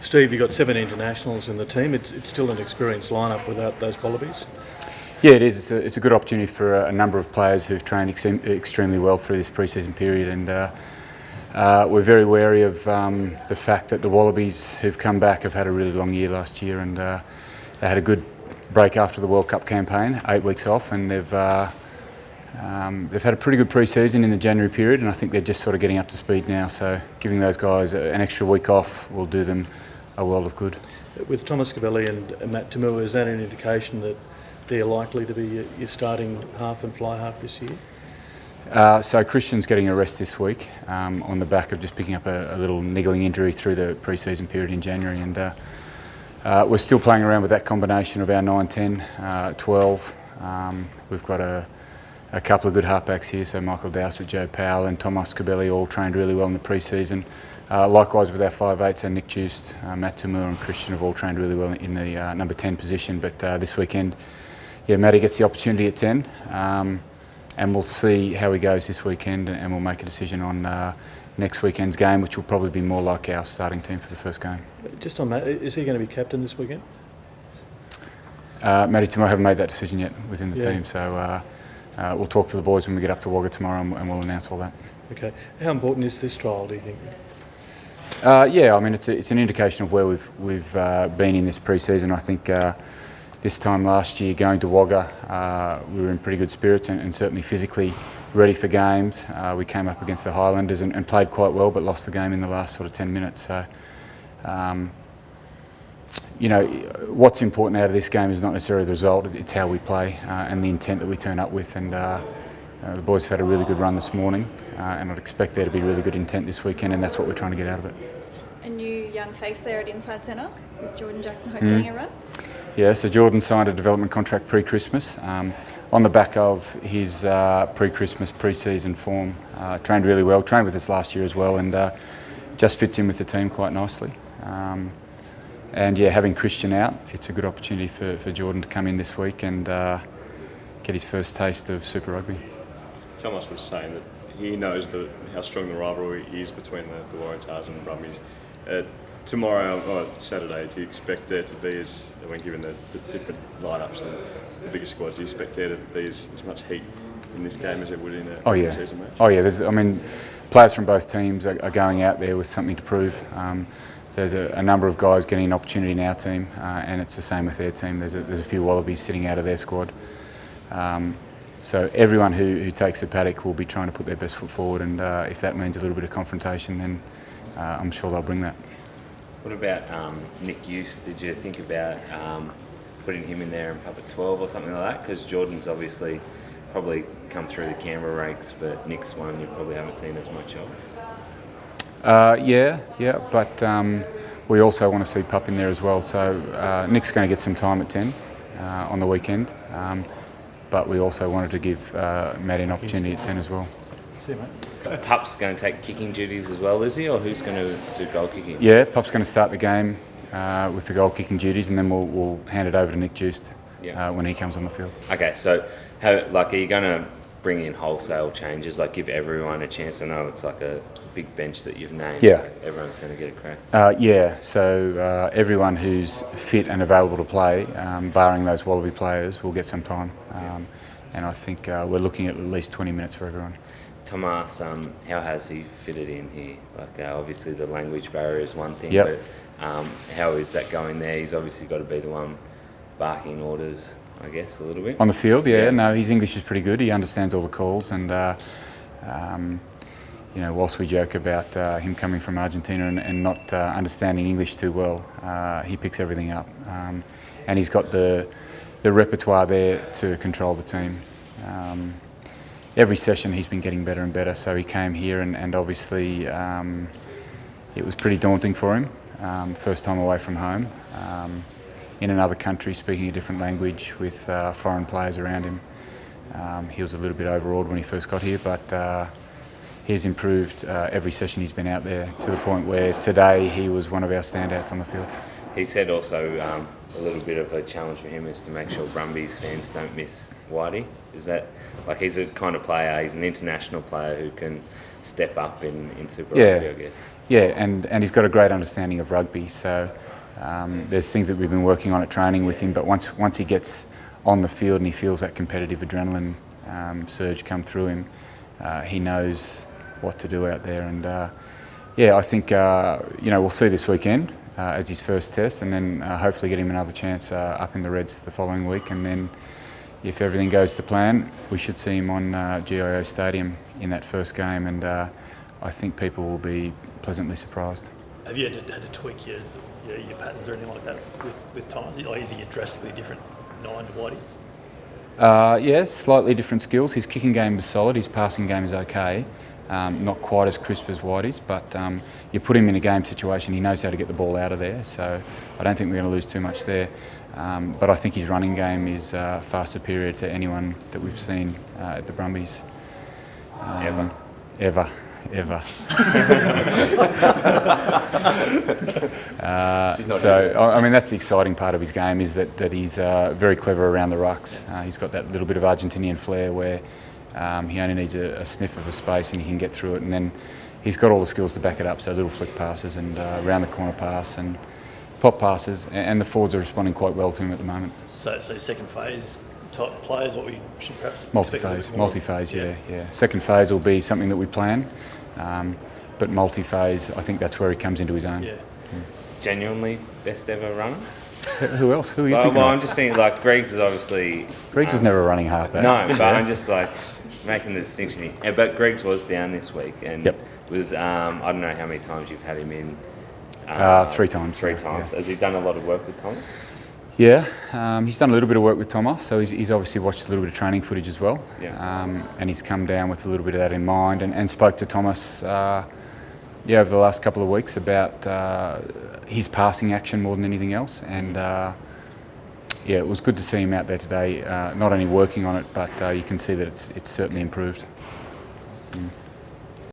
Steve, you've got 7 internationals in the team. It's still an experienced lineup without those Wallabies. Yeah, it is. It's a good opportunity for a number of players who've trained extremely well through this pre-season period, and we're very wary of the fact that the Wallabies who've come back have had a really long year last year, and they had a good break after the World Cup campaign, 8 weeks off, and they've had a pretty good pre-season in the January period, and I think they're just sort of getting up to speed now. So giving those guys an extra week off will do them a world of good. With Thomas Cabelli and Matt Tamua, is that an indication that they're likely to be your starting half and fly half this year? So Christian's getting a rest this week on the back of just picking up a little niggling injury through the pre-season period in January, and we're still playing around with that combination of our 9, 10, 12. We've got a couple of good halfbacks here, so Michael Dowsett, Joe Powell and Thomas Cabelli all trained really well in the pre-season. Likewise with our 5'8", so Nick Juiced, Matt Tamua and Christian have all trained really well in the number 10 position, but this weekend, yeah, Matty gets the opportunity at 10, and we'll see how he goes this weekend, and we'll make a decision on next weekend's game, which will probably be more like our starting team for the first game. Just on Matt, is he going to be captain this weekend? Matty Tamua haven't made that decision yet within the team, so we'll talk to the boys when we get up to Wagga tomorrow, and we'll announce all that. Okay. How important is this trial, do you think? Yeah, I mean it's an indication of where we've been in this pre-season. I think this time last year going to Wagga, we were in pretty good spirits and certainly physically ready for games. We came up against the Highlanders and played quite well, but lost the game in the last sort of 10 minutes. So, you know, what's important out of this game is not necessarily the result, it's how we play and the intent that we turn up with. And the boys have had a really good run this morning, and I'd expect there to be really good intent this weekend, and that's what we're trying to get out of it. A new young face there at inside centre with Jordan Jackson-Hope getting a run? Yeah, so Jordan signed a development contract pre-Christmas on the back of his pre-Christmas, pre-season form. Trained really well, trained with us last year as well, and just fits in with the team quite nicely. And yeah, having Christian out, it's a good opportunity for Jordan to come in this week and get his first taste of Super Rugby. Thomas was saying that he knows how strong the rivalry is between the Waratahs and the Brumbies. Tomorrow or Saturday, do you expect there to be, when given the different lineups and the bigger squads, do you expect there to be as much heat in this game as there would in a season match? Oh yeah, players from both teams are going out there with something to prove. There's a number of guys getting an opportunity in our team, and it's the same with their team. There's a few Wallabies sitting out of their squad. So everyone who takes the paddock will be trying to put their best foot forward, and if that means a little bit of confrontation, then I'm sure they'll bring that. What about Nick Juiced? Did you think about putting him in there in pup at 12 or something like that? Because Jordan's obviously probably come through the Canberra ranks, but Nick's one you probably haven't seen as much of. Yeah, but we also want to see Pup in there as well. So Nick's going to get some time at 10 on the weekend, but we also wanted to give Matt an opportunity at 10 as well. See you, mate. Pup's going to take kicking duties as well, is he, or who's going to do goal kicking? Yeah, Pup's going to start the game with the goal kicking duties, and then we'll hand it over to Nick Juiced when he comes on the field. Okay, so are you going to bring in wholesale changes, like give everyone a chance? I know it's like a big bench that you've named. Yeah. So everyone's going to get a crack. Yeah, so everyone who's fit and available to play, barring those Wallaby players, will get some time. And I think we're looking at least 20 minutes for everyone. Thomas, how has he fitted in here? Like obviously the language barrier is one thing, Yep. but how is that going there? He's obviously got to be the one barking orders, I guess, a little bit. On the field, yeah. No, his English is pretty good. He understands all the calls, and you know, whilst we joke about him coming from Argentina and not understanding English too well, he picks everything up, and he's got the repertoire there to control the team. Every session he's been getting better and better, so he came here and obviously it was pretty daunting for him, first time away from home, in another country speaking a different language with foreign players around him. He was a little bit overawed when he first got here, but he's improved every session he's been out there, to the point where today he was one of our standouts on the field. He said also a little bit of a challenge for him is to make sure Brumbies fans don't miss Whitey. Is that, like, he's a kind of player, he's an international player who can step up in Super Rugby, I guess? Yeah, and he's got a great understanding of rugby. So there's things that we've been working on at training with him. But once he gets on the field and he feels that competitive adrenaline surge come through him, he knows what to do out there. And I think we'll see this weekend as his first test, and then hopefully get him another chance up in the Reds the following week, and then if everything goes to plan, we should see him on GIO Stadium in that first game, and I think people will be pleasantly surprised. Have you had to tweak your patterns or anything like that with Thomas? Like, is he a drastically different 9 to Whitey? Yeah, slightly different skills. His kicking game is solid, his passing game is okay. Not quite as crisp as Whitey's, but you put him in a game situation, he knows how to get the ball out of there, so I don't think we're going to lose too much there. But I think his running game is far superior to anyone that we've seen at the Brumbies. Ever. I mean, that's the exciting part of his game, is that he's very clever around the rucks. He's got that little bit of Argentinian flair where he only needs a sniff of a space and he can get through it, and then he's got all the skills to back it up, so little flick passes and round the corner pass and pop passes, and the forwards are responding quite well to him at the moment. So second phase type players, what we should perhaps Multi-phase, yeah. Second phase will be something that we plan, but multi-phase, I think that's where he comes into his own. Yeah. Genuinely best ever runner? Who else? Who are you thinking Well, of? I'm just thinking, like, Greggs is obviously... Greggs was never a running halfback. No, but I'm just like making the distinction here. Yeah, but Greggs was down this week and was, I don't know how many times you've had him in. 3 times. 3 times. Yeah. Has he done a lot of work with Thomas? Yeah, he's done a little bit of work with Thomas, so he's obviously watched a little bit of training footage as well. Yeah. And he's come down with a little bit of that in mind, and spoke to Thomas over the last couple of weeks about his passing action more than anything else. And it was good to see him out there today, not only working on it, but you can see that it's certainly improved.